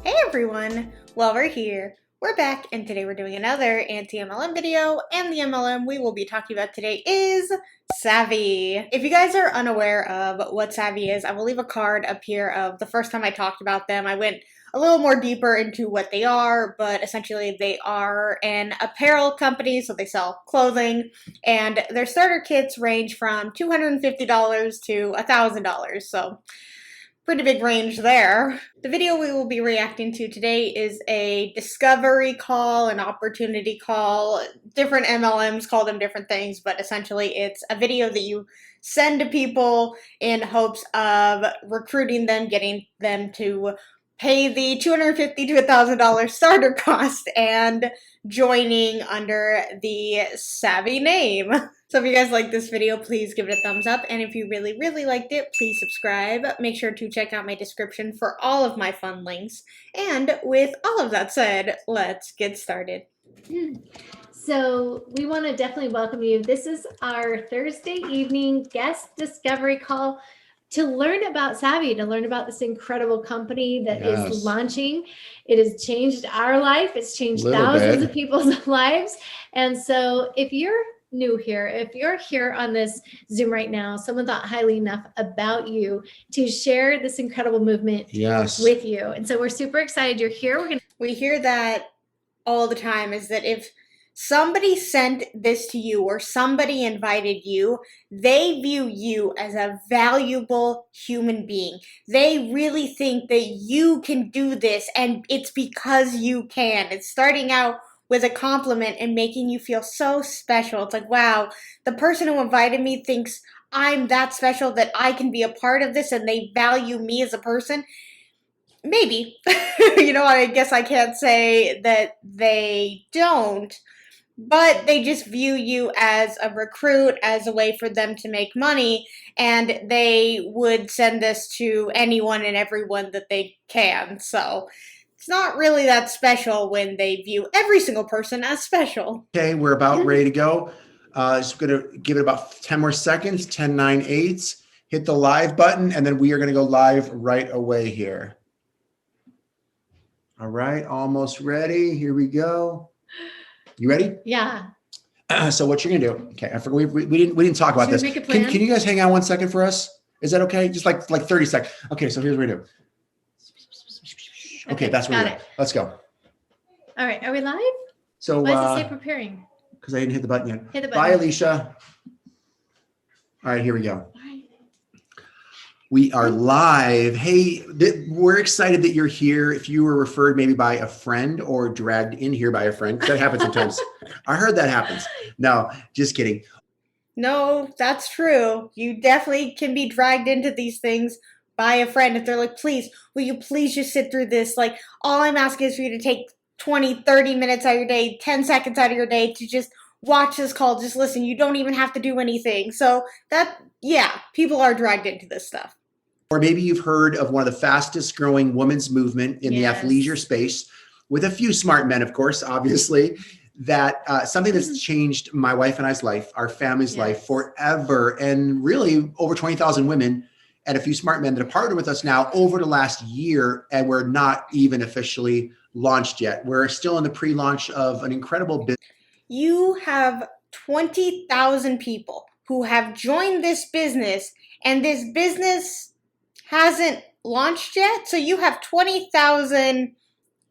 Hey everyone! Well, we're here. We're back, and today we're doing another anti-MLM video, and the MLM we will be talking about today is SAVVI. If you guys are unaware of what SAVVI is, I will leave a card up here of the first time I talked about them. I went a little more deeper into what they are, but essentially they are an apparel company, so they sell clothing, and their starter kits range from $250 to $1,000, so pretty big range there. The video we will be reacting to today is a discovery call, an opportunity call. Different MLMs call them different things, but essentially it's a video that you send to people in hopes of recruiting them, getting them to pay the $250 to $1,000 starter cost and joining under the SAVVI name. So if you guys like this video, please give it a thumbs up. And if you really, really liked it, please subscribe. Make sure to check out my description for all of my fun links. And with all of that said, let's get started. So we want to definitely welcome you. This is our Thursday evening guest discovery call to learn about SAVVI, to learn about this incredible company that is launching. It has changed our life. It's changed thousands of people's lives. And so if you're new here, if you're here on this Zoom right now, someone thought highly enough about you to share this incredible movement with you. And so we're super excited you're here. We hear that all the time, is that if somebody sent this to you or somebody invited you, they view you as a valuable human being. They really think that you can do this, and it's because you can. It's starting out with a compliment and making you feel so special. It's like, wow, the person who invited me thinks I'm that special that I can be a part of this, and they value me as a person. Maybe. I guess I can't say that they don't, but they just view you as a recruit, as a way for them to make money, and they would send this to anyone and everyone that they can. So it's not really that special when they view every single person as special. Okay, we're about ready to go. Just going to give it about 10 more seconds, 10, 9, 8. Hit the live button, and then we are going to go live right away here. All right, almost ready. Here we go. You ready? Yeah. So what you're gonna do? Okay, I forgot we didn't talk about this. Can you guys hang on 1 second for us? Is that okay? Just like 30 seconds. Okay, so here's what we do. Okay, that's what we do. Let's go. All right, are we live? So why does it say preparing? Because I didn't hit the button yet. Hit the button. Bye, Alicia. All right, here we go. We are live. Hey, we're excited that you're here. If you were referred maybe by a friend or dragged in here by a friend, that happens sometimes. I heard that happens. No, just kidding. No, that's true. You definitely can be dragged into these things by a friend if they're like, please, will you please just sit through this? Like, all I'm asking is for you to take 20, 30 minutes out of your day, 10 seconds out of your day to just watch this call. Just listen. You don't even have to do anything. So yeah, people are dragged into this stuff. Or maybe you've heard of one of the fastest growing women's movement in the athleisure space, with a few smart men, of course, obviously, that something that's changed my wife and I's life, our family's life forever, and really over 20,000 women and a few smart men that have partnered with us now over the last year, and we're not even officially launched yet. We're still in the pre-launch of an incredible business. You have 20,000 people who have joined this business, and this business hasn't launched yet. So you have 20,000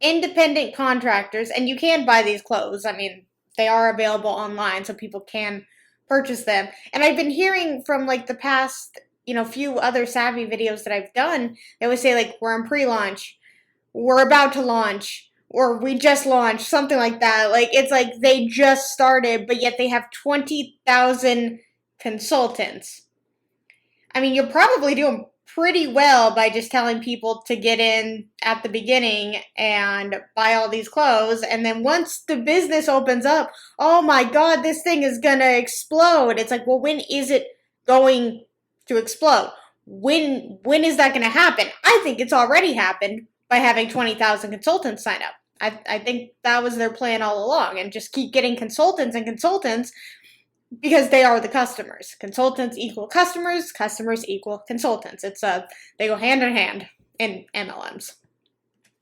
independent contractors, and you can buy these clothes. I mean, they are available online, so people can purchase them. And I've been hearing from like the past, few other SAVVI videos that I've done, they always say like, we're in pre-launch, we're about to launch, or we just launched, something like that. Like, it's like they just started, but yet they have 20,000 consultants. I mean, you're probably doing pretty well by just telling people to get in at the beginning and buy all these clothes. And then once the business opens up, oh my God, this thing is going to explode. It's like, well, when is it going to explode? When is that going to happen? I think it's already happened by having 20,000 consultants sign up. I think that was their plan all along, and just keep getting consultants and consultants, because they are the customers. Consultants equal customers, customers equal consultants. They go hand in hand in MLMs.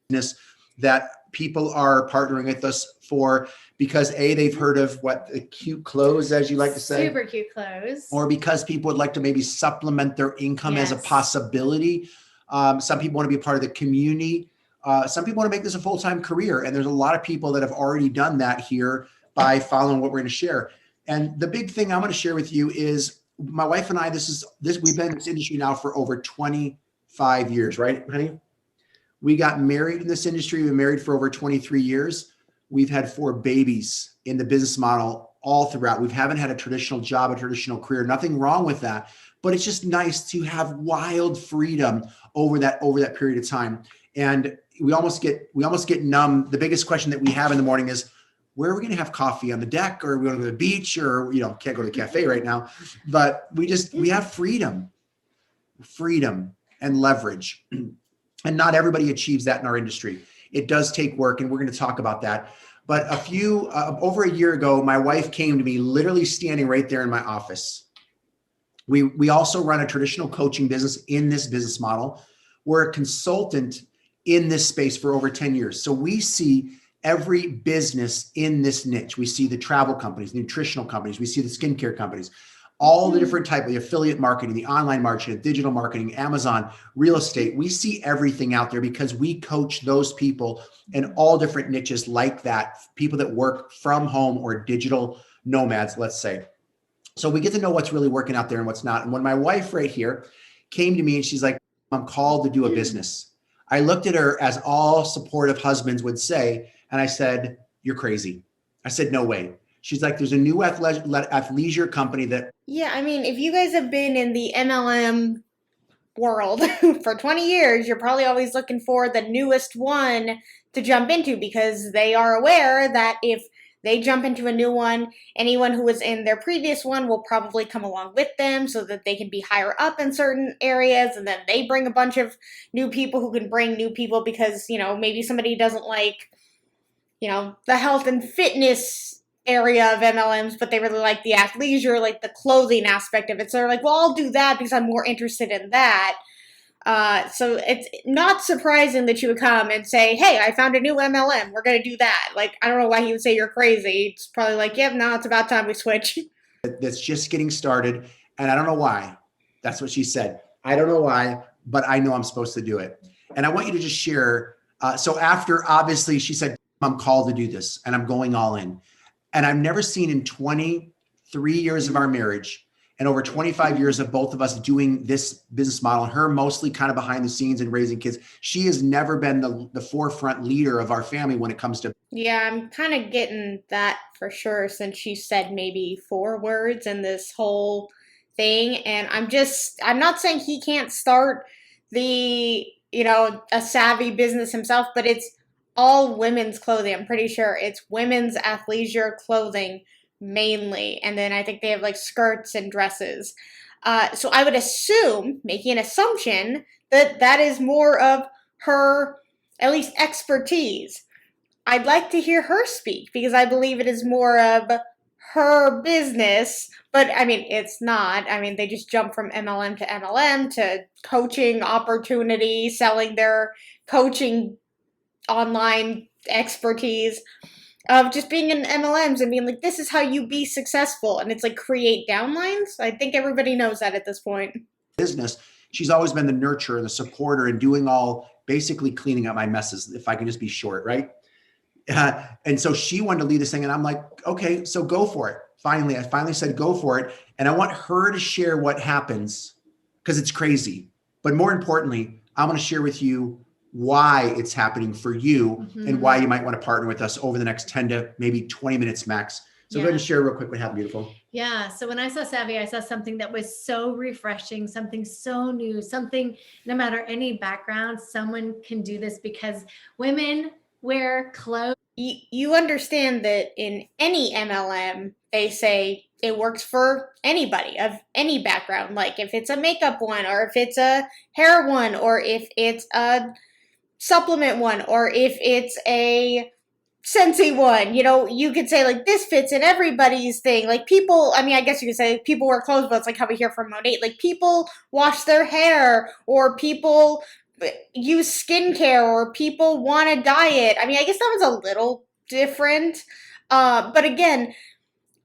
business that people are partnering with us for because they've heard of what the cute clothes, as you like to say, super cute clothes, or because people would like to maybe supplement their income as a possibility. Some people want to be a part of the community. Some people want to make this a full-time career. And there's a lot of people that have already done that here by following what we're going to share. And the big thing I'm going to share with you is my wife and I, we've been in this industry now for over 25 years, right, honey? We got married in this industry. We've been married for over 23 years. We've had 4 babies in the business model all throughout. We haven't had a traditional job, a traditional career, nothing wrong with that. But it's just nice to have wild freedom over that period of time. And we almost get numb. The biggest question that we have in the morning is, where are we going to have coffee, on the deck, or are we going to go to the beach, or, can't go to the cafe right now, but we have freedom and leverage. And not everybody achieves that in our industry. It does take work, and we're going to talk about that. But over a year ago, my wife came to me, literally standing right there in my office. We also run a traditional coaching business in this business model. We're a consultant in this space for over 10 years. So we see every business in this niche. We see the travel companies, nutritional companies. We see the skincare companies, all the different type of the affiliate marketing, the online marketing, digital marketing, Amazon, real estate. We see everything out there because we coach those people in all different niches like that, people that work from home or digital nomads, let's say. So we get to know what's really working out there and what's not. And when my wife right here came to me and she's like, I'm called to do a business, I looked at her as all supportive husbands would say, and I said, you're crazy. I said, no way. She's like, there's a new athleisure company that. Yeah, I mean, if you guys have been in the MLM world for 20 years, you're probably always looking for the newest one to jump into because they are aware that if they jump into a new one, anyone who was in their previous one will probably come along with them so that they can be higher up in certain areas. And then they bring a bunch of new people who can bring new people because, maybe somebody doesn't like, the health and fitness area of MLMs, but they really like the athleisure, like the clothing aspect of it. So they're like, well, I'll do that because I'm more interested in that. So it's not surprising that you would come and say, hey, I found a new MLM. We're going to do that. Like, I don't know why he would say you're crazy. It's probably like, yep, no, it's about time we switch. That's just getting started. And I don't know why. That's what she said. I don't know why, but I know I'm supposed to do it. And I want you to just share. So after, obviously, she said, I'm called to do this and I'm going all in. And I've never seen in 23 years of our marriage and over 25 years of both of us doing this business model, her mostly kind of behind the scenes and raising kids, she has never been the forefront leader of our family when it comes to. Yeah, I'm kind of getting that for sure since she said maybe 4 words in this whole thing. And I'm not saying he can't start a SAVVI business himself, but it's all women's clothing. I'm pretty sure it's women's athleisure clothing mainly. And then I think they have like skirts and dresses. So I would assume, making an assumption, that is more of her, at least, expertise. I'd like to hear her speak because I believe it is more of her business, but I mean, it's not. I mean, they just jump from MLM to MLM to coaching opportunity, selling their coaching online expertise of just being in MLMs and being like, this is how you be successful. And it's like create downlines. I think everybody knows that at this point. Business. She's always been the nurturer, the supporter, and doing basically cleaning up my messes, if I can just be short, right? And so she wanted to lead this thing. And I'm like, okay, so go for it. I finally said, go for it. And I want her to share what happens because it's crazy. But more importantly, I want to share with you why it's happening for you and why you might want to partner with us over the next 10 to maybe 20 minutes max. So go ahead and share real quick what happened, beautiful. Yeah. So when I saw SAVVI, I saw something that was so refreshing, something so new, something, no matter any background, someone can do this because women wear clothes. You understand that in any MLM, they say it works for anybody of any background. Like if it's a makeup one or if it's a hair one or if it's a supplement one or if it's a Scentsy one, you could say like this fits in everybody's thing. Like people, I mean, I guess you could say people wear clothes, but it's like how we hear from Monate. Like people wash their hair or people use skincare or people want to diet. I mean, I guess that was a little different. But again,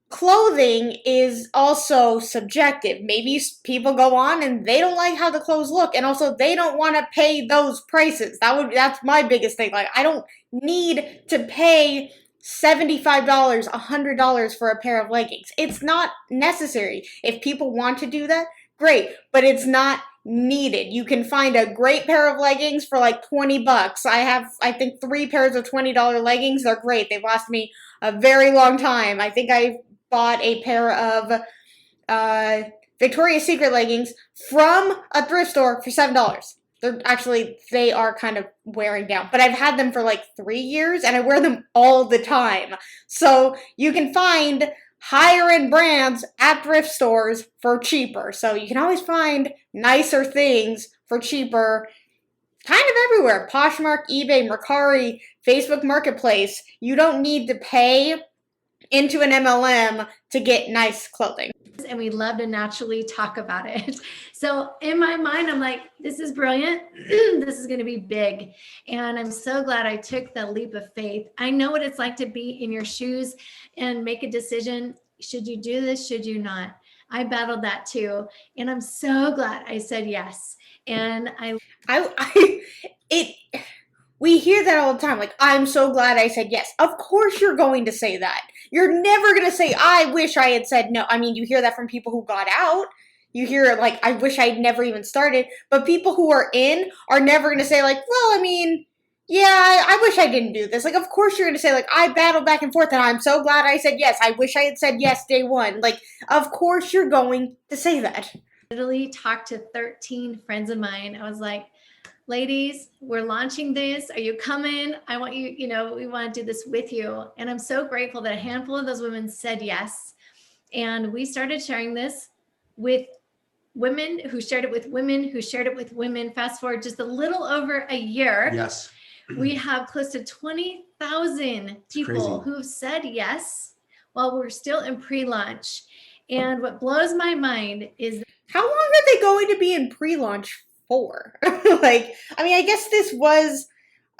clothing is also subjective. Maybe people go on and they don't like how the clothes look, and also they don't want to pay those prices. That's my biggest thing. Like, I don't need to pay $75, $100 for a pair of leggings. It's not necessary. If people want to do that, great, but it's not needed. You can find a great pair of leggings for like 20 bucks. I have, I think, 3 pairs of $20 leggings. They're great. They've lasted me a very long time. I think I bought a pair of Victoria's Secret leggings from a thrift store for $7. They are kind of wearing down, but I've had them for like 3 years and I wear them all the time. So you can find higher end brands at thrift stores for cheaper. So you can always find nicer things for cheaper kind of everywhere. Poshmark, eBay, Mercari, Facebook Marketplace. You don't need to pay into an MLM to get nice clothing. And we love to naturally talk about it. So in my mind, I'm like, this is brilliant. This is going to be big. And I'm so glad I took the leap of faith. I know what it's like to be in your shoes and make a decision. Should you do this? Should you not? I battled that too. And I'm so glad I said yes. And we hear that all the time. Like, I'm so glad I said yes. Of course you're going to say that. You're never going to say, I wish I had said no. I mean, you hear that from people who got out. You hear, like, I wish I'd never even started. But people who are in are never going to say, like, well, I mean, yeah, I wish I didn't do this. Like, of course you're going to say, like, I battled back and forth and I'm so glad I said yes. I wish I had said yes day one. Like, of course you're going to say that. Literally talked to 13 friends of mine. I was like, ladies, we're launching this. Are you coming? I want you, we want to do this with you. And I'm so grateful that a handful of those women said yes. And we started sharing this with women who shared it with women who shared it with women. Fast forward just a little over a year. Yes. We have close to 20,000 people who have said yes while we're still in pre-launch. And what blows my mind is, how long are they going to be in pre-launch for? Like, I mean, I guess this was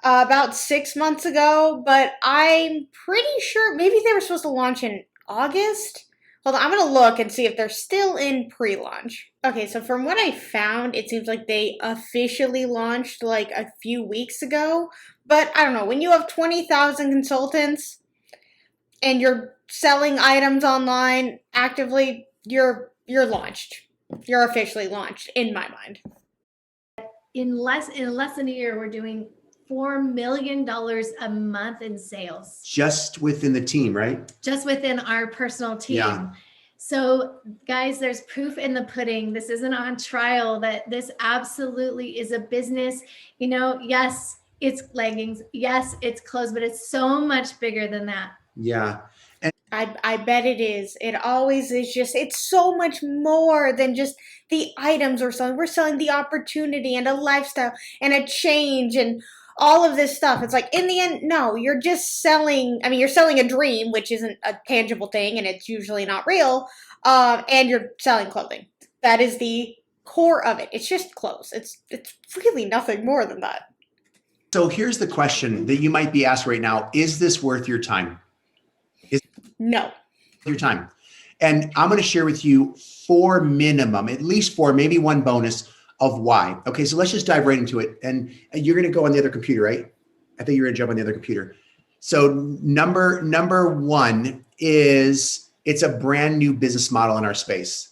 about 6 months ago, but I'm pretty sure maybe they were supposed to launch in August. Hold on, I'm going to look and see if they're still in pre-launch. Okay, so from what I found, it seems like they officially launched like a few weeks ago. But I don't know, when you have 20,000 consultants and you're selling items online actively, you're launched. You're officially launched, in my mind. In less than a year, we're doing $4 million a month in sales. Just within the team, right? Just within our personal team. Yeah. So guys, there's proof in the pudding. This isn't on trial, that this absolutely is a business. Yes, it's leggings. Yes, it's clothes, but it's so much bigger than that. Yeah. I bet it is. It always is. It's so much more than just the items or something. We're selling the opportunity and a lifestyle and a change and all of this stuff. It's like, in the end, no, you're just selling. I mean, you're selling a dream, which isn't a tangible thing and it's usually not real. And you're selling clothing. That is the core of it. It's just clothes. It's really nothing more than that. So here's the question that you might be asked right now. Is this worth your time? No. Your time. And I'm going to share with you 4 minimum, at least 4, maybe 1 bonus of why. Okay, so let's just dive right into it. And you're going to go on the other computer, right? I think you're going to jump on the other computer. So number 1 is it's a brand new business model in our space.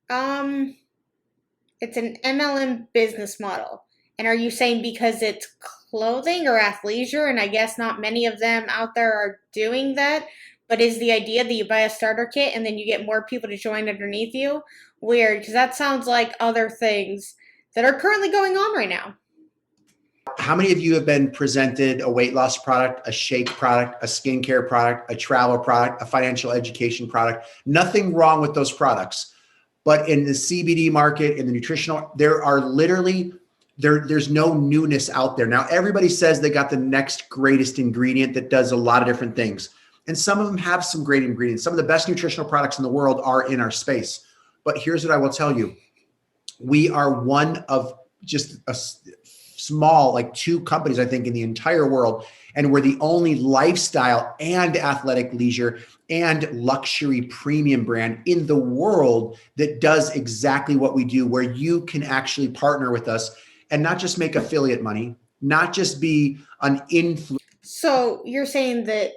It's an MLM business model. And are you saying because it's clothing or athleisure? And I guess not many of them out there are doing that. But is the idea that you buy a starter kit and then you get more people to join underneath you? Weird, because that sounds like other things that are currently going on right now. How many of you have been presented a weight loss product, a shake product, a skincare product, a travel product, a financial education product? Nothing wrong with those products. But in the CBD market, in the nutritional, there are literally there's no newness out there. Now, everybody says they got the next greatest ingredient that does a lot of different things. And some of them have some great ingredients. Some of the best nutritional products in the world are in our space. But here's what I will tell you. We are one of just a small, like 2 companies, I think, in the entire world. And we're the only lifestyle and athletic leisure and luxury premium brand in the world that does exactly what we do, where you can actually partner with us and not just make affiliate money, not just be an influencer. So you're saying that,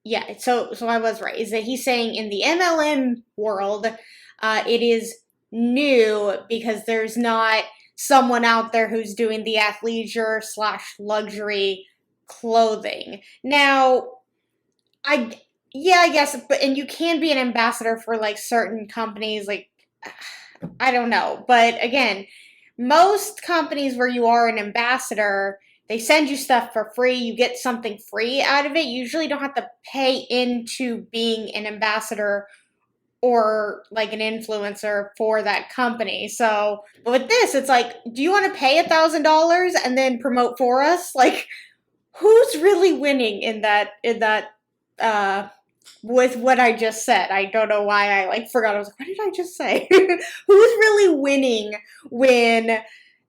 yeah, so I was right, is that he's saying in the MLM world, it is new because there's not someone out there who's doing the athleisure / luxury clothing. Now, I guess, but and you can be an ambassador for like certain companies, like I don't know, but again, most companies where you are an ambassador, they send you stuff for free. You get something free out of it. You usually don't have to pay into being an ambassador or like an influencer for that company. So, but with this, it's like, do you want to pay $1,000 and then promote for us? Like, who's really winning in that with what I just said? I don't know why I like forgot. I was like, what did I just say? Who's really winning when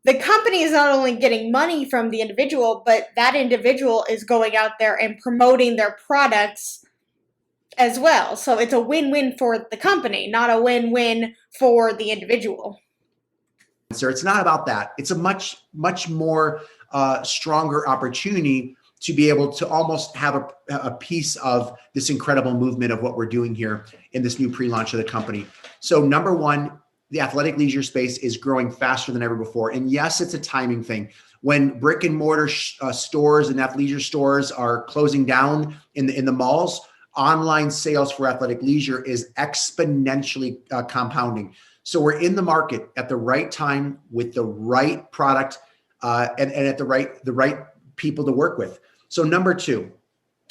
the company is not only getting money from the individual, but that individual is going out there and promoting their products as well. So it's a win-win for the company, not a win-win for the individual. It's not about that. It's a much more stronger opportunity to be able to almost have a piece of this incredible movement of what we're doing here in this new pre-launch of the company. So number one, the athletic leisure space is growing faster than ever before. And yes, it's a timing thing. When brick and mortar stores and athleisure stores are closing down in the malls, online sales for athletic leisure is exponentially compounding. So we're in the market at the right time with the right product and at the right people to work with. So number two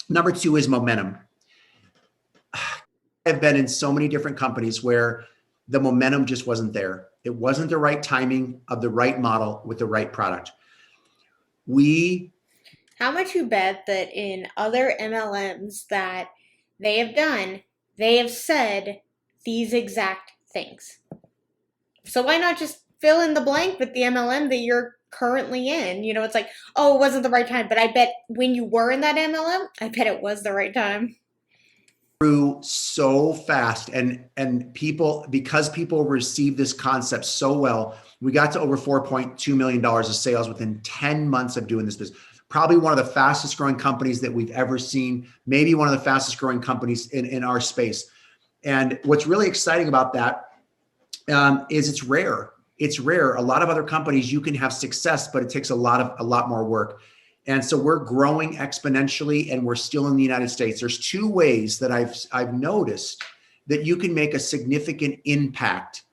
is momentum. I've been in so many different companies where the momentum just wasn't there. It wasn't the right timing of the right model with the right product. How much you bet that in other MLMs that they have done, they have said these exact things. So why not just fill in the blank with the MLM that you're currently in? You know, it's like, oh, it wasn't the right time. But I bet when you were in that MLM, I bet it was the right time. Grew so fast and people, because people received this concept so well, we got to over $4.2 million of sales within 10 months of doing this business. Probably one of the fastest growing companies that we've ever seen, maybe one of the fastest growing companies in our space. And what's really exciting about that is it's rare. It's rare. A lot of other companies, you can have success, but it takes a lot more work. And so we're growing exponentially, and we're still in the United States. There's 2 ways that I've noticed that you can make a significant impact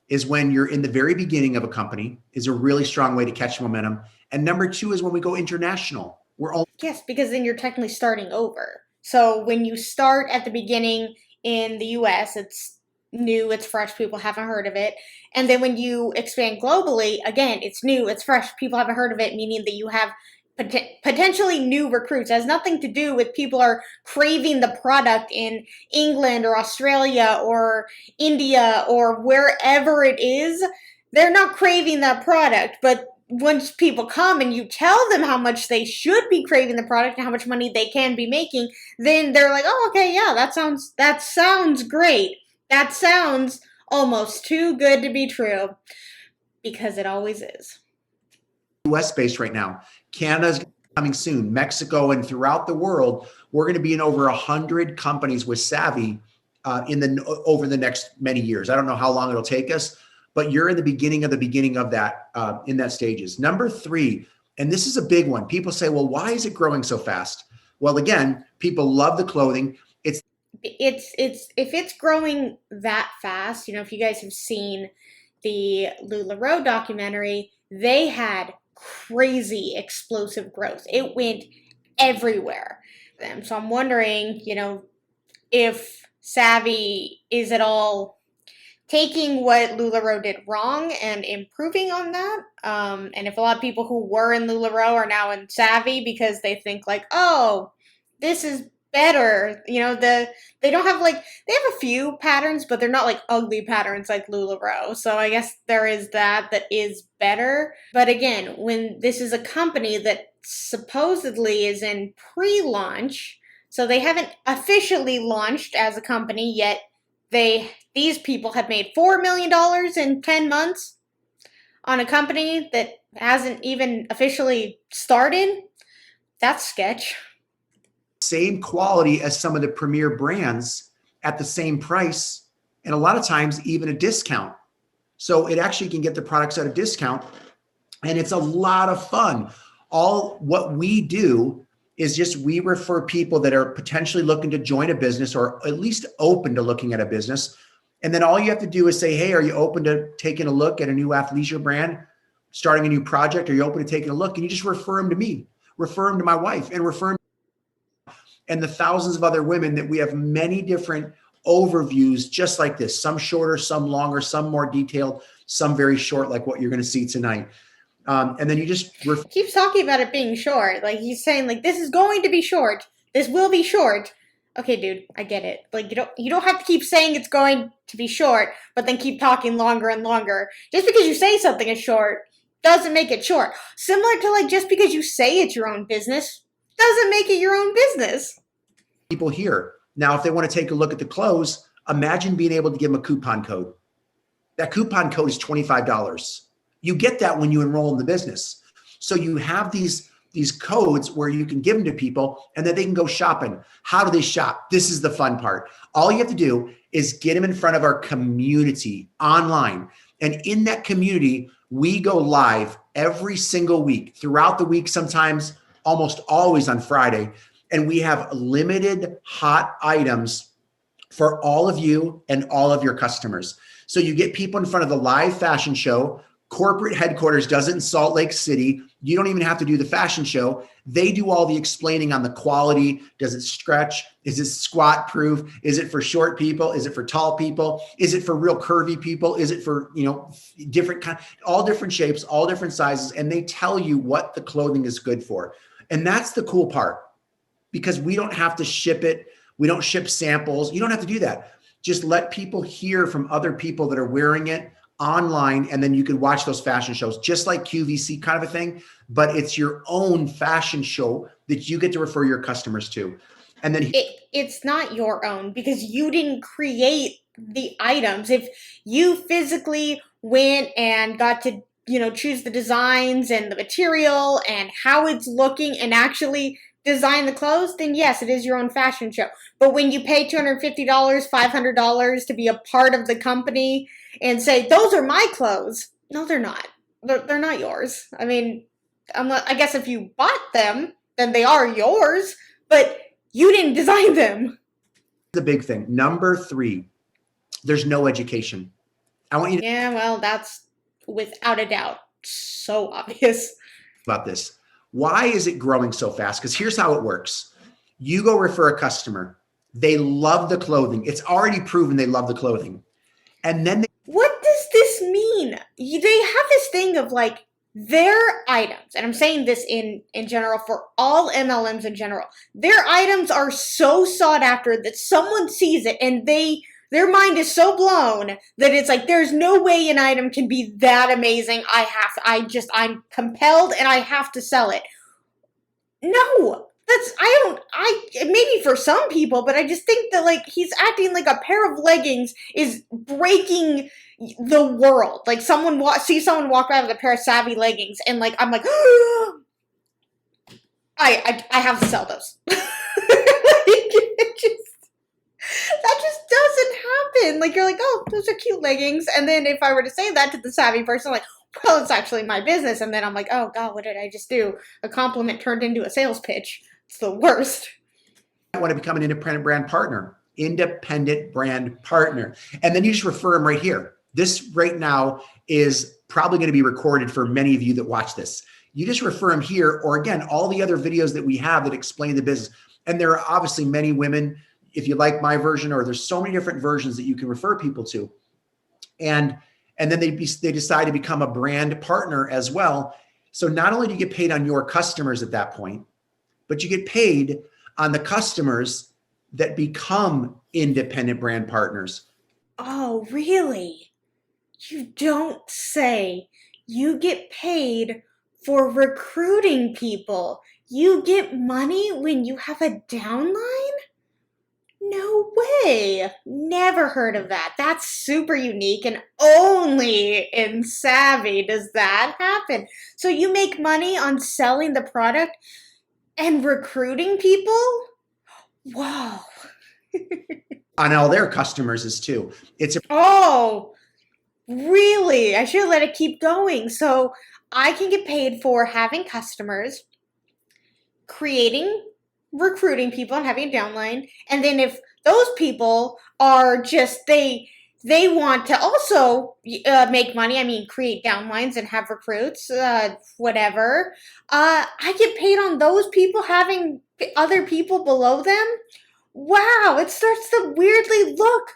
is when you're in the very beginning of a company is a really strong way to catch momentum. And number 2 is when we go international. Yes, because then you're technically starting over. So when you start at the beginning in the US, it's new, it's fresh, people haven't heard of it. And then when you expand globally, again, it's new, it's fresh, people haven't heard of it, meaning that you have potentially new recruits. It has nothing to do with people are craving the product in England or Australia or India or wherever it is. They're not craving that product, but once people come and you tell them how much they should be craving the product and how much money they can be making, then they're like, oh, okay, yeah, that sounds great. That sounds almost too good to be true, because it always is. US based right now. Canada's coming soon. Mexico and throughout the world, we're going to be in over 100 companies with SAVVI over the next many years. I don't know how long it'll take us, but you're in the beginning of that in that stages. Number 3, and this is a big one. People say, well, why is it growing so fast? Well, again, people love the clothing. It's if it's growing that fast, you know, if you guys have seen the LuLaRoe documentary, they had crazy explosive growth. It went everywhere. So I'm wondering, you know, if SAVVI is at all taking what LuLaRoe did wrong and improving on that. And if a lot of people who were in LuLaRoe are now in SAVVI because they think like, oh, this is better. They don't have they have a few patterns, but they're not like ugly patterns like LuLaRoe. So I guess there is that is better. But again, when this is a company that supposedly is in pre-launch, so they haven't officially launched as a company yet. These people have made $4 million in 10 months on a company that hasn't even officially started. That's sketch. Same quality as some of the premier brands at the same price, and a lot of times even a discount. So it actually can get the products at a discount, and it's a lot of fun. All what we do is just we refer people that are potentially looking to join a business or at least open to looking at a business. And then all you have to do is say, hey, are you open to taking a look at a new athleisure brand, starting a new project? Are you open to taking a look? And you just refer them to me, refer them to my wife, and refer them and the thousands of other women that we have many different overviews just like this, some shorter, some longer, some more detailed, some very short, like what you're going to see tonight. And then you just keeps talking about it being short. Like he's saying, like, this is going to be short. This will be short. Okay, dude, I get it. Like you don't have to keep saying it's going to be short, but then keep talking longer and longer. Just because you say something is short doesn't make it short. Similar to like just because you say it's your own business doesn't make it your own business. People here. Now, if they want to take a look at the clothes, imagine being able to give them a coupon code. That coupon code is $25. You get that when you enroll in the business. So you have these codes where you can give them to people and then they can go shopping. How do they shop? This is the fun part. All you have to do is get them in front of our community online. And in that community, we go live every single week, throughout the week, sometimes almost always on Friday. And we have limited hot items for all of you and all of your customers. So you get people in front of the live fashion show. Corporate headquarters does it in Salt Lake City. You don't even have to do the fashion show. They do all the explaining on the quality. Does it stretch? Is it squat proof? Is it for short people? Is it for tall people? Is it for real curvy people? Is it for, different kind, all different shapes, all different sizes. And they tell you what the clothing is good for. And that's the cool part, because we don't have to ship it. We don't ship samples. You don't have to do that. Just let people hear from other people that are wearing it online, and then you can watch those fashion shows, just like QVC kind of a thing, but it's your own fashion show that you get to refer your customers to. And then it's not your own, because you didn't create the items. If you physically went and got to choose the designs and the material and how it's looking and actually design the clothes, then yes, it is your own fashion show. But when you pay $250, $500 to be a part of the company and say, those are my clothes. No, they're not. They're not yours. I mean, I guess if you bought them, then they are yours, but you didn't design them. The big thing. Number 3, there's no education. I want you to. Yeah, well, that's without a doubt so obvious. About this. Why is it growing so fast? Because here's how it works. You go refer a customer. They love the clothing. It's already proven they love the clothing. And then what does this mean? They have this thing of like their items, and I'm saying this in general for all MLMs in general, their items are so sought after that someone sees it and their mind is so blown that it's like, there's no way an item can be that amazing. I'm compelled and I have to sell it. No, maybe for some people, but I just think that like he's acting like a pair of leggings is breaking the world. Like see someone walk by with a pair of SAVVI leggings and like, I'm like, I have to sell those. That just doesn't happen. Like, you're like, oh, those are cute leggings. And then if I were to say that to the SAVVI person, like, well, it's actually my business. And then I'm like, oh, God, what did I just do? A compliment turned into a sales pitch. It's the worst. I want to become an independent brand partner. And then you just refer them right here. This right now is probably going to be recorded for many of you that watch this. You just refer them here, or again, all the other videos that we have that explain the business. And there are obviously many women, if you like my version, or there's so many different versions that you can refer people to. And then they decide to become a brand partner as well. So not only do you get paid on your customers at that point, but you get paid on the customers that become independent brand partners. Oh, really? You don't say. You get paid for recruiting people. You get money when you have a downline? No way. Never heard of that. That's super unique, and only in Savvy does that happen. So you make money on selling the product and recruiting people? Wow. On all their customers is too. Oh, really? I should let it keep going. So I can get paid for having customers, recruiting people and having a downline. And then if those people are just, they want to also make money, I mean, create downlines and have recruits, whatever. I get paid on those people having other people below them. Wow, it starts to weirdly look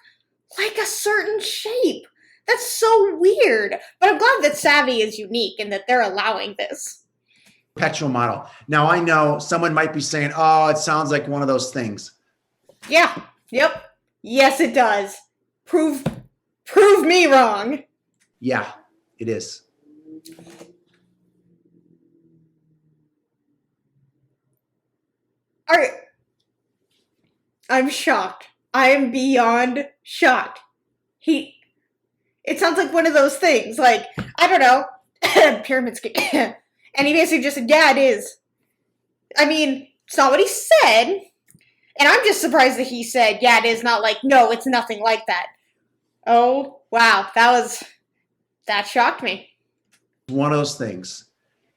like a certain shape. That's so weird. But I'm glad that Savvy is unique and that they're allowing this. Perpetual model. Now I know someone might be saying, oh, it sounds like one of those things. Yeah. Yep. Yes, it does. Prove me wrong. Yeah, it is. I'm shocked. I am beyond shocked. It sounds like one of those things, like, I don't know, pyramid scheme. And he basically just said, yeah, it is. I mean, it's not what he said. And I'm just surprised that he said, yeah, it is, not like, no, it's nothing like that. Oh, wow. That shocked me. One of those things.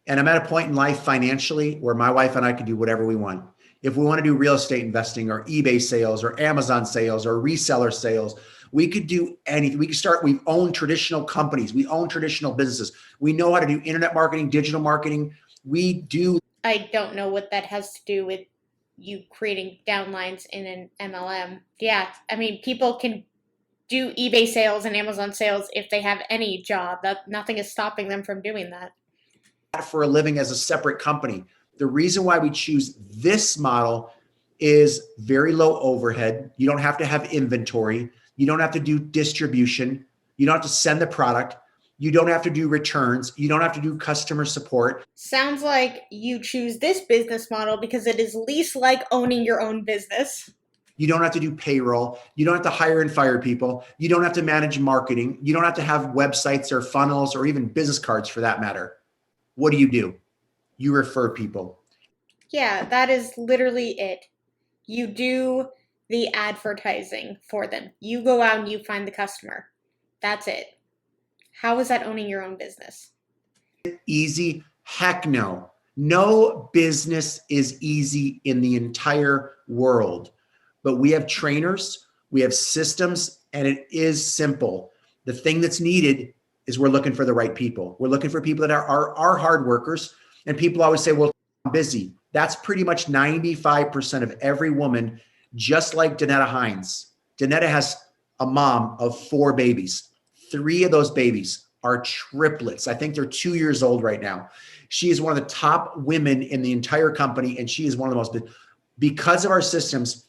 And I'm at a point in life financially where my wife and I can do whatever we want. If we want to do real estate investing or eBay sales or Amazon sales or reseller sales, we could do anything. We own traditional companies. We own traditional businesses. We know how to do internet marketing, digital marketing. I don't know what that has to do with you creating downlines in an MLM. Yeah, I mean, people can do eBay sales and Amazon sales if they have any job. Nothing is stopping them from doing that. For a living as a separate company. The reason why we choose this model is very low overhead. You don't have to have inventory. You don't have to do distribution. You don't have to send the product. You don't have to do returns. You don't have to do customer support. Sounds like you choose this business model because it is least like owning your own business. You don't have to do payroll. You don't have to hire and fire people. You don't have to manage marketing. You don't have to have websites or funnels or even business cards for that matter. What do? You refer people. Yeah, that is literally it. You do the advertising for them. You go out and you find the customer. That's it. How is that owning your own business? Easy? Heck no. No business is easy in the entire world. But we have trainers, we have systems, and it is simple. The thing that's needed is we're looking for the right people. We're looking for people that are hard workers. And people always say, well, I'm busy. That's pretty much 95% of every woman, just like Danetta Hines. Danetta has a mom of 4 babies. 3 of those babies are triplets. I think they're 2 years old right now. She is one of the top women in the entire company, and she is one of the most, because of our systems,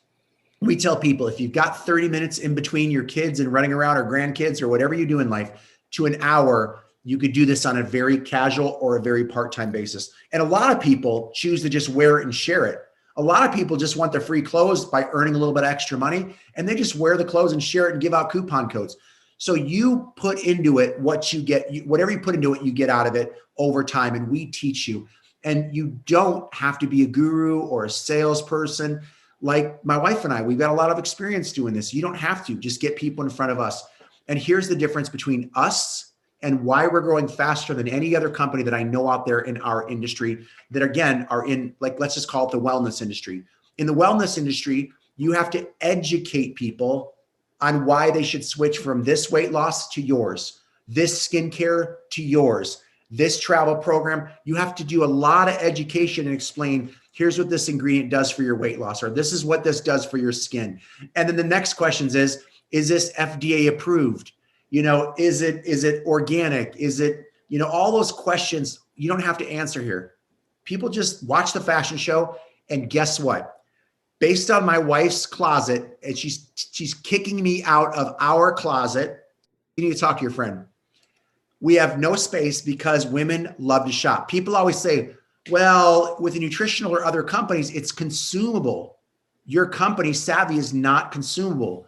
we tell people if you've got 30 minutes in between your kids and running around or grandkids or whatever you do in life to an hour, you could do this on a very casual or a very part-time basis. And a lot of people choose to just wear it and share it. A lot of people just want the free clothes by earning a little bit of extra money, and they just wear the clothes and share it and give out coupon codes. So you put into it what you get, whatever you put into it, you get out of it over time, and we teach you. And you don't have to be a guru or a salesperson. Like my wife and I, we've got a lot of experience doing this. You don't have to. Just get people in front of us. And here's the difference between us and why we're growing faster than any other company that I know out there in our industry that, again, are in, like, let's just call it the wellness industry. In the wellness industry, you have to educate people on why they should switch from this weight loss to yours, this skincare to yours, this travel program. You have to do a lot of education and explain, here's what this ingredient does for your weight loss, or this is what this does for your skin. And then the next question is this FDA approved? You know, is it organic? Is it, you know, all those questions you don't have to answer here. People just watch the fashion show, and guess what? based on my wife's closet, and she's kicking me out of our closet. You need to talk to your friend. We have no space because women love to shop. People always say, well, with a nutritional or other companies, it's consumable. Your company, SAVVI, is not consumable.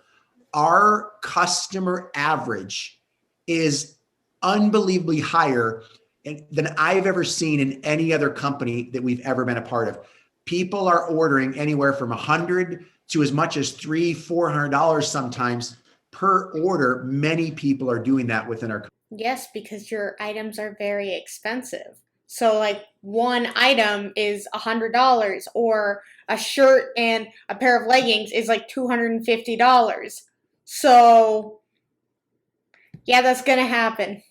Our customer average is unbelievably higher than I've ever seen in any other company that we've ever been a part of. People are ordering anywhere from $100 to as much as $300, $400 sometimes per order. Many people are doing that within our company. Yes, because your items are very expensive. So like one item is $100, or a shirt and a pair of leggings is like $250. So yeah, that's going to happen.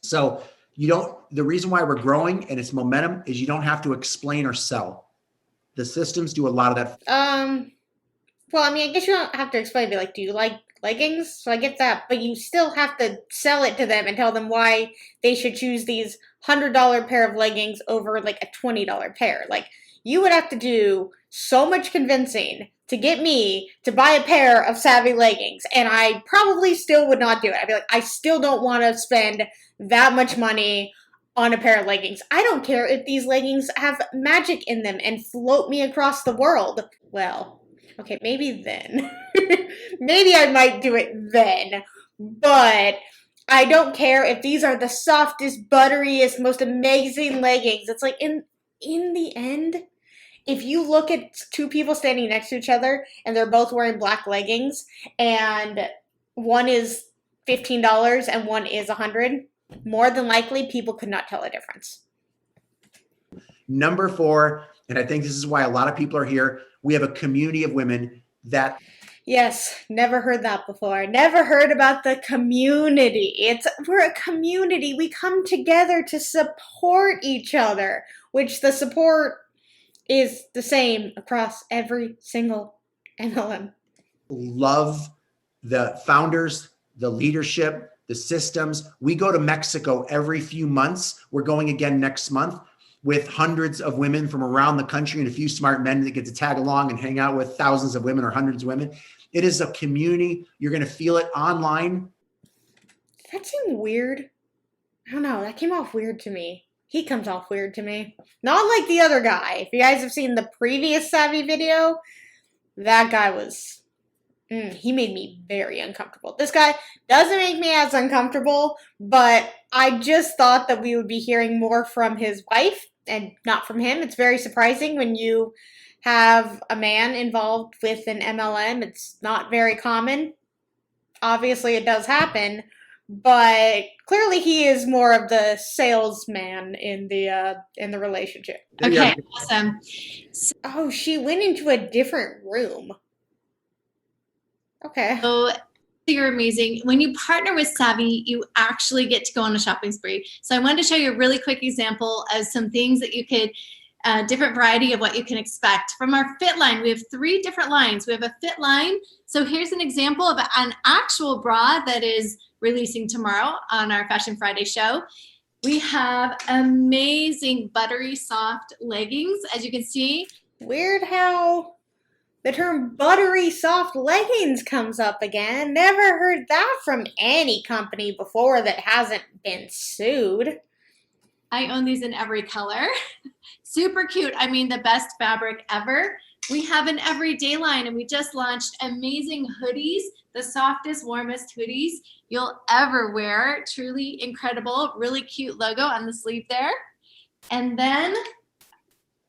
So the reason why we're growing and it's momentum is you don't have to explain or sell. The systems do a lot of that. Well, I mean, I guess you don't have to explain, be like, do you like leggings? So I get that, but you still have to sell it to them and tell them why they should choose these $100 pair of leggings over like a $20 pair. Like, you would have to do so much convincing to get me to buy a pair of SAVVI leggings, and I probably still would not do it. I'd be like, I still don't want to spend that much money on a pair of leggings. I don't care if these leggings have magic in them and float me across the world. Well, okay, maybe then. Maybe I might do it then. But I don't care if these are the softest, butteriest, most amazing leggings. It's like, in the end, if you look at two people standing next to each other and they're both wearing black leggings and one is $15 and one is $100, more than likely people could not tell a difference. Number 4, and I think this is why a lot of people are here, we have a community of women that... Yes, never heard that before. Never heard about the community. We're a community. We come together to support each other, which the support is the same across every single MLM. Love the founders, the leadership, the systems. We go to Mexico every few months. We're going again next month with hundreds of women from around the country and a few smart men that get to tag along and hang out with thousands of women or hundreds of women. It is a community. You're going to feel it online. That seemed weird. I don't know. That came off weird to me. He comes off weird to me. Not like the other guy. If you guys have seen the previous SAVVI video, that guy was... he made me very uncomfortable. This guy doesn't make me as uncomfortable, but I just thought that we would be hearing more from his wife and not from him. It's very surprising when you have a man involved with an MLM. It's not very common. Obviously, it does happen, but clearly he is more of the salesman in the relationship. Okay, awesome. Oh, she went into a different room. Okay. So you're amazing. When you partner with SAVVI, you actually get to go on a shopping spree. So I wanted to show you a really quick example of some things that you could, different variety of what you can expect. From our fit line, we have 3 different lines. We have a fit line. So here's an example of an actual bra that is releasing tomorrow on our Fashion Friday show. We have amazing buttery soft leggings, as you can see. Weird how the term buttery soft leggings comes up again. Never heard that from any company before that hasn't been sued. I own these in every color. Super cute. I mean, the best fabric ever. We have an everyday line, and we just launched amazing hoodies, the softest, warmest hoodies you'll ever wear. Truly incredible. Really cute logo on the sleeve there. And then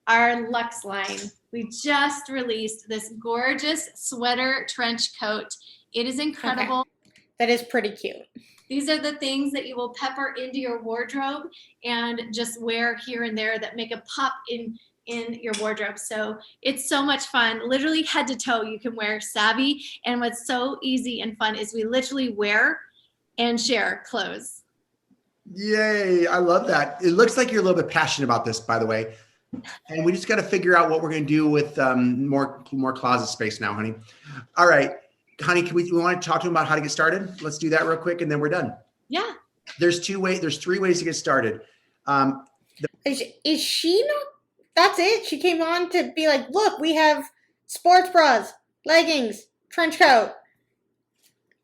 our Luxe line. We just released this gorgeous sweater trench coat. It is incredible. Okay. That is pretty cute. These are the things that you will pepper into your wardrobe and just wear here and there that make a pop in your wardrobe. So it's so much fun. Literally head to toe, you can wear SAVVI. And what's so easy and fun is we literally wear and share clothes. Yay, I love that. It looks like you're a little bit passionate about this, by the way. And we just got to figure out what we're going to do with more closet space now, honey. All right, honey, we want to talk to him about how to get started? Let's do that real quick, and then we're done. Yeah. There's 3 ways to get started. Is she not That's it. She came on to be like, look, we have sports bras, leggings, trench coat.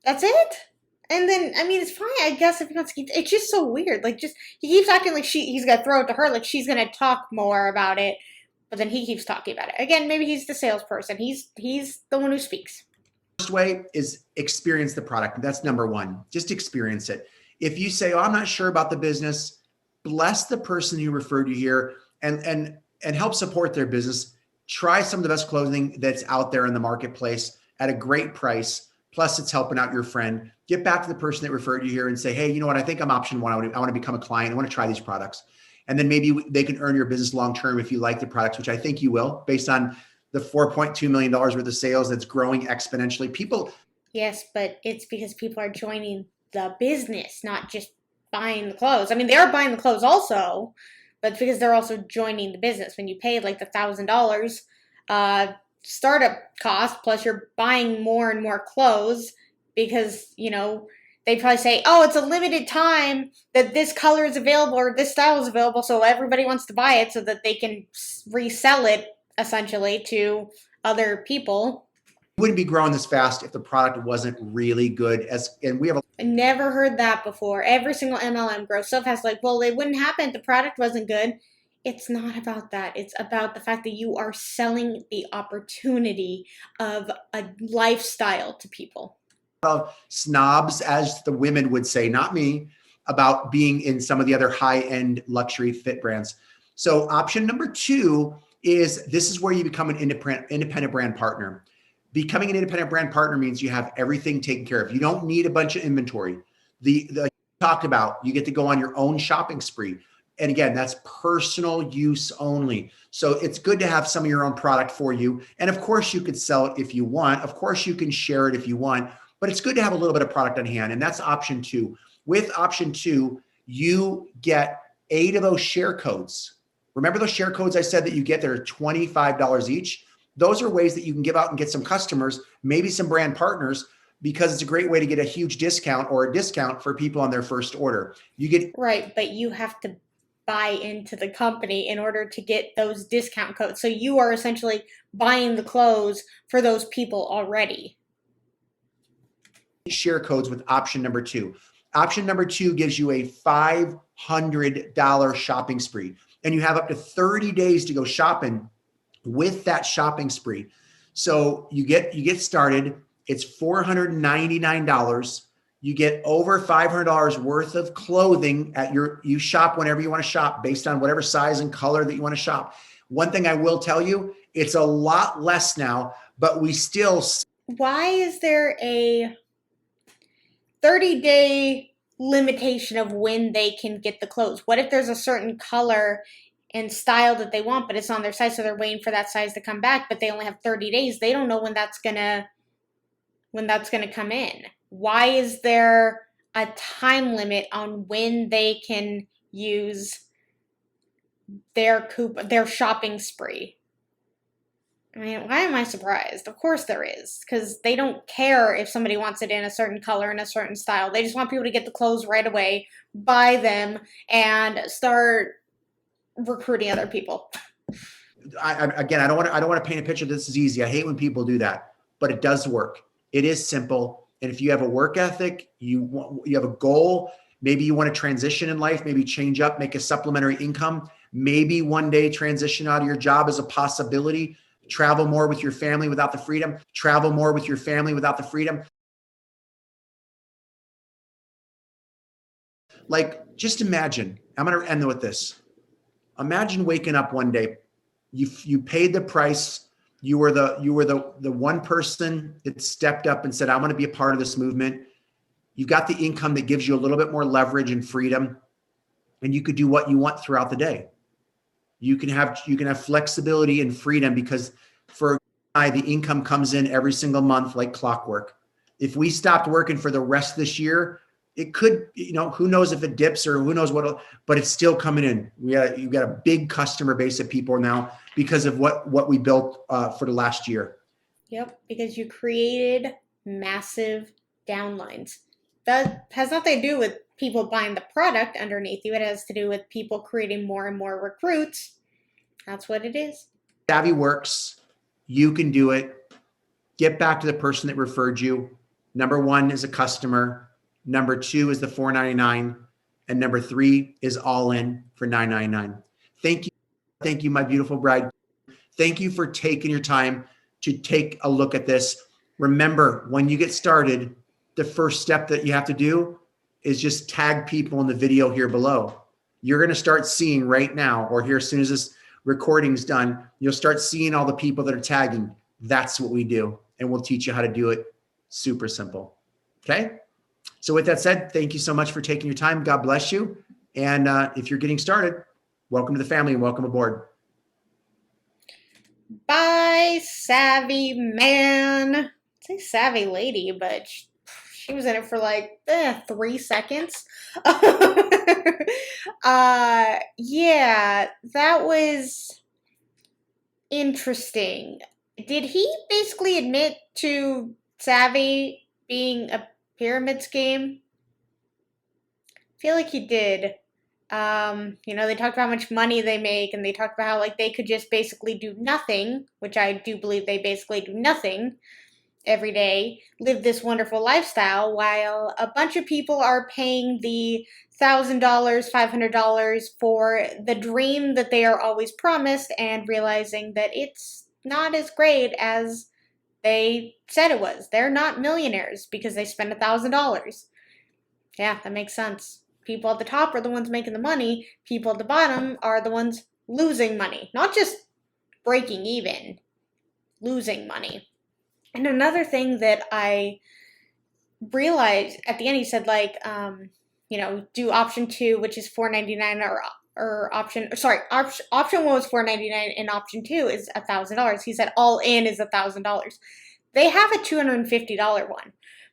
That's it. And then, I mean, it's fine, I guess, if he wants to keep. It's just so weird. Like, just he keeps acting like he's gonna throw it to her, like she's gonna talk more about it. But then he keeps talking about it again. Maybe he's the salesperson. He's the one who speaks. First way is experience the product. That's number one. Just experience it. If you say, "Oh, I'm not sure about the business," bless the person who referred you here and help support their business. Try some of the best clothing that's out there in the marketplace at a great price. Plus, it's helping out your friend. Get back to the person that referred you here and say, "Hey, you know what? I think I'm option one. I want to become a client. I want to try these products." And then maybe they can earn your business long term if you like the products, which I think you will, based on the $4.2 million worth of sales that's growing exponentially. People. Yes, but it's because people are joining the business, not just buying the clothes. I mean, they are buying the clothes also, but it's because they're also joining the business. When you pay like the $1,000 startup cost, plus you're buying more and more clothes because, you know, they probably say, oh, it's a limited time that this color is available or this style is available, so everybody wants to buy it so that they can resell it essentially to other people. You wouldn't be growing this fast if the product wasn't really good. And we have I never heard that before. Every single MLM grows so fast, like, well, it wouldn't happen if the product wasn't good. It's not about that. It's about the fact that you are selling the opportunity of a lifestyle to people. Of snobs, as the women would say, not me, about being in some of the other high-end luxury fit brands. So option number two is this is where you become an independent brand partner. Becoming an independent brand partner means you have everything taken care of. You don't need a bunch of inventory. The talked about, you get to go on your own shopping spree. And again, that's personal use only. So it's good to have some of your own product for you. And of course you could sell it if you want. Of course you can share it if you want, but it's good to have a little bit of product on hand. And that's option two. With option two, you get 8 of those share codes. Remember those share codes I said that you get? They're $25 each. Those are ways that you can give out and get some customers, maybe some brand partners, because it's a great way to get a huge discount or a discount for people on their first order. You get right, but you have to buy into the company in order to get those discount codes. So you are essentially buying the clothes for those people already. Share codes with option number two. Option number two gives you a $500 shopping spree, and you have up to 30 days to go shopping with that shopping spree. So you get started. It's $499. You get over $500 worth of clothing at you shop whenever you want to shop based on whatever size and color that you want to shop. One thing I will tell you, it's a lot less now, but we still. Why is there a 30-day limitation of when they can get the clothes? What if there's a certain color and style that they want, but it's on their site, so they're waiting for that size to come back, but they only have 30 days. They don't know when that's gonna come in. Why is there a time limit on when they can use their shopping spree? I mean, why am I surprised? Of course there is, because they don't care if somebody wants it in a certain color and a certain style. They just want people to get the clothes right away, buy them, and start recruiting other people. I don't want to paint a picture that this is easy. I hate when people do that, but it does work. It is simple. And if you have a work ethic, you have a goal, maybe you want to transition in life, maybe change up, make a supplementary income, maybe one day transition out of your job is a possibility, travel more with your family without the freedom, Like, just imagine, I'm going to end with this. Imagine waking up one day, you paid the price. You were the one person that stepped up and said, I want to be a part of this movement. You've got the income that gives you a little bit more leverage and freedom, and you could do what you want throughout the day. You can have flexibility and freedom because for the income comes in every single month like clockwork. If we stopped working for the rest of this year, it could, who knows if it dips or who knows what, but it's still coming in. You've got a big customer base of people now because of what we built for the last year. Yep, because you created massive downlines. That has nothing to do with people buying the product underneath you. It has to do with people creating more and more recruits That's what it is. Savvy works. You can do it. Get back to the person that referred you. Number 1 is a customer. Number 2 is the $4.99. And number 3 is all in for $9.99. Thank you. Thank you, my beautiful bride. Thank you for taking your time to take a look at this. Remember, when you get started, the first step that you have to do is just tag people in the video here below. You're going to start seeing right now, or here as soon as this recording's done, you'll start seeing all the people that are tagging. That's what we do. And we'll teach you how to do it. Super simple. Okay. So with that said, thank you so much for taking your time. God bless you. And if you're getting started, welcome to the family and welcome aboard. Bye, savvy man. I'd say savvy lady, but she was in it for like 3 seconds. Yeah, that was interesting. Did he basically admit to Savvy being a pyramid scheme? I feel like he did. They talked about how much money they make, and they talked about how like they could just basically do nothing, which I do believe they basically do nothing every day, live this wonderful lifestyle, while a bunch of people are paying the $1,000, $500 for the dream that they are always promised, and realizing that it's not as great as they said it was. They're not millionaires because they spent $1,000. Yeah, that makes sense. People at the top are the ones making the money. People at the bottom are the ones losing money. Not just breaking even, losing money. And another thing that I realized at the end, he said do option 2, which is $4.99, or option 1 was $4.99 and option 2 is $1,000. He said all in is $1,000. They have a $250 one,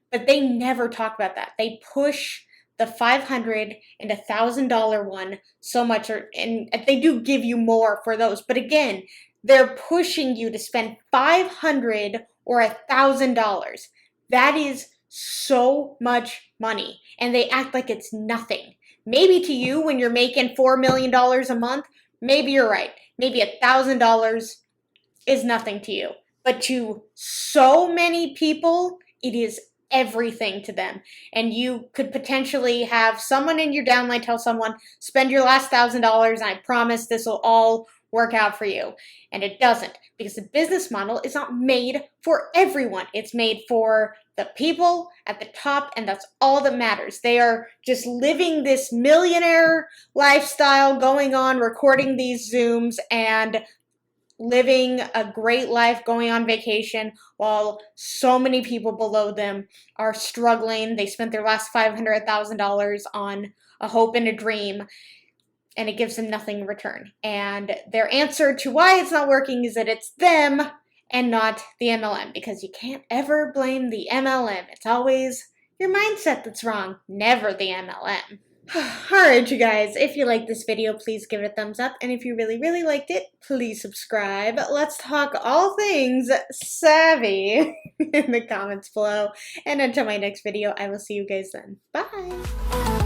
but they never talk about that. They push the $500 and $1,000 one so much, and they do give you more for those. But again, they're pushing you to spend $500 or $1,000. That is so much money, and they act like it's nothing. Maybe to you, when you're making $4 million a month, maybe you're right. Maybe $1,000 is nothing to you. But to so many people, it is everything to them. And you could potentially have someone in your downline tell someone, spend your last $1,000 and I promise this will all work out for you. And it doesn't, because the business model is not made for everyone. It's made for the people at the top, and that's all that matters. They are just living this millionaire lifestyle, going on, recording these Zooms, and living a great life, going on vacation, while so many people below them are struggling. They spent their last $500, $1,000 on a hope and a dream, and it gives them nothing in return. And their answer to why it's not working is that it's them and not the MLM, because you can't ever blame the MLM. It's always your mindset that's wrong, never the MLM. Alright, you guys, if you liked this video, please give it a thumbs up, and if you really, really liked it, please subscribe. Let's talk all things savvy in the comments below, and until my next video, I will see you guys then. Bye!